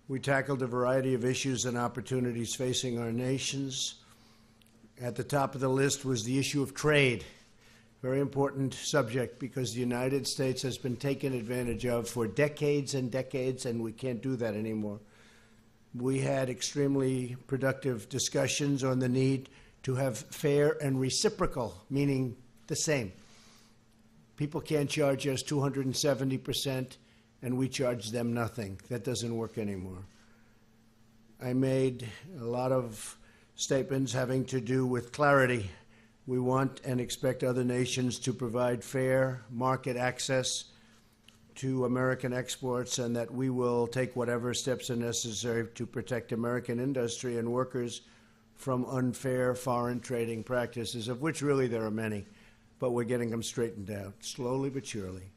We tackled a variety of issues and opportunities facing our nations. At the top of the list was the issue of trade. Very important subject because the United States has been taken advantage of for decades and decades, and we can't do that anymore. We had extremely productive discussions on the need to have fair and reciprocal, meaning the same. People can't charge us 270%, and we charge them nothing. That doesn't work anymore. I made a lot of statements having to do with clarity. We want and expect other nations to provide fair market access to American exports, and that we will take whatever steps are necessary to protect American industry and workers from unfair foreign trading practices, of which really there are many, but we're getting them straightened out, slowly but surely.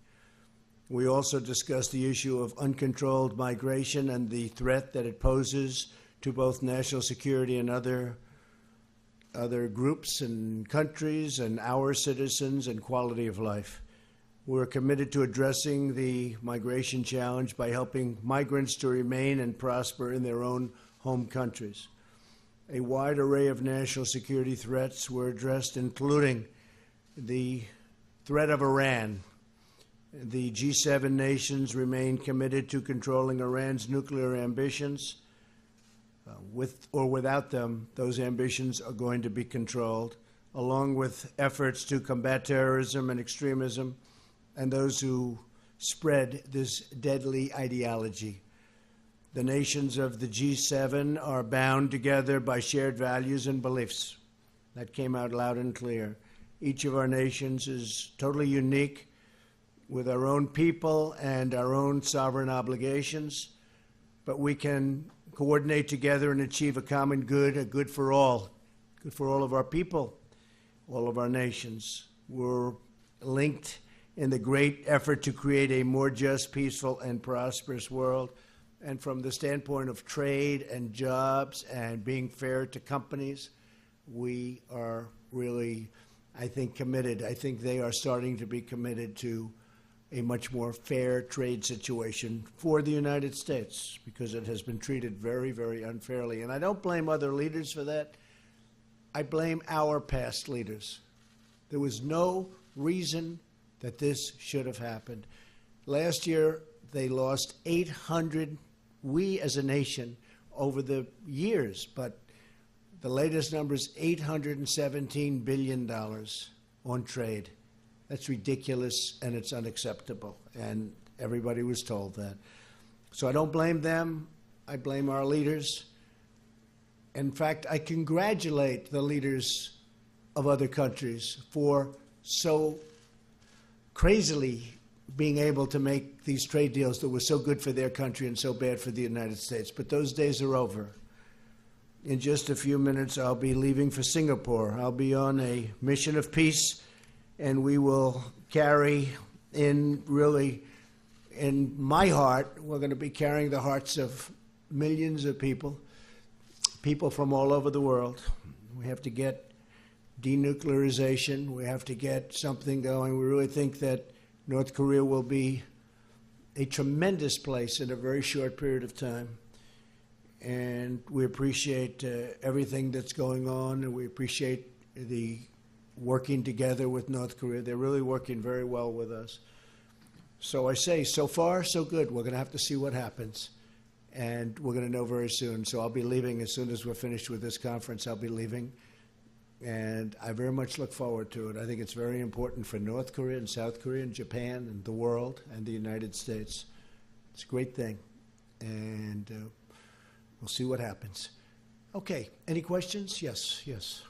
We also discussed the issue of uncontrolled migration and the threat that it poses to both national security and other groups and countries and our citizens and quality of life. We're committed to addressing the migration challenge by helping migrants to remain and prosper in their own home countries. A wide array of national security threats were addressed, including the threat of Iran. The G7 nations remain committed to controlling Iran's nuclear ambitions. With or without them, those ambitions are going to be controlled, along with efforts to combat terrorism and extremism and those who spread this deadly ideology. The nations of the G7 are bound together by shared values and beliefs. That came out loud and clear. Each of our nations is totally unique with our own people and our own sovereign obligations, but we can coordinate together and achieve a common good, a good for all of our people, all of our nations. We're linked in the great effort to create a more just, peaceful, and prosperous world. And from the standpoint of trade and jobs and being fair to companies, we are really, I think, committed. I think they are starting to be committed to a much more fair trade situation for the United States because it has been treated very, very unfairly. And I don't blame other leaders for that. I blame our past leaders. There was no reason that this should have happened. Last year, they lost 800, we as a nation, over the years, but the latest number is $817 billion on trade. That's ridiculous, and it's unacceptable, and everybody was told that. So I don't blame them. I blame our leaders. In fact, I congratulate the leaders of other countries for so crazily being able to make these trade deals that were so good for their country and so bad for the United States. But those days are over. In just a few minutes, I'll be leaving for Singapore. I'll be on a mission of peace, and we will carry in, really, in my heart, we're going to be carrying the hearts of millions of people from all over the world. We have to get denuclearization. We have to get something going. We really think that North Korea will be a tremendous place in a very short period of time. And we appreciate everything that's going on, and we appreciate the working together with North Korea. They're really working very well with us. So I say, so far, so good. We're going to have to see what happens, and we're going to know very soon. So I'll be leaving as soon as we're finished with this conference. I'll be leaving, and I very much look forward to it. I think it's very important for North Korea and South Korea and Japan and the world and the United States. It's a great thing, and we'll see what happens. Okay, any questions? Yes, yes.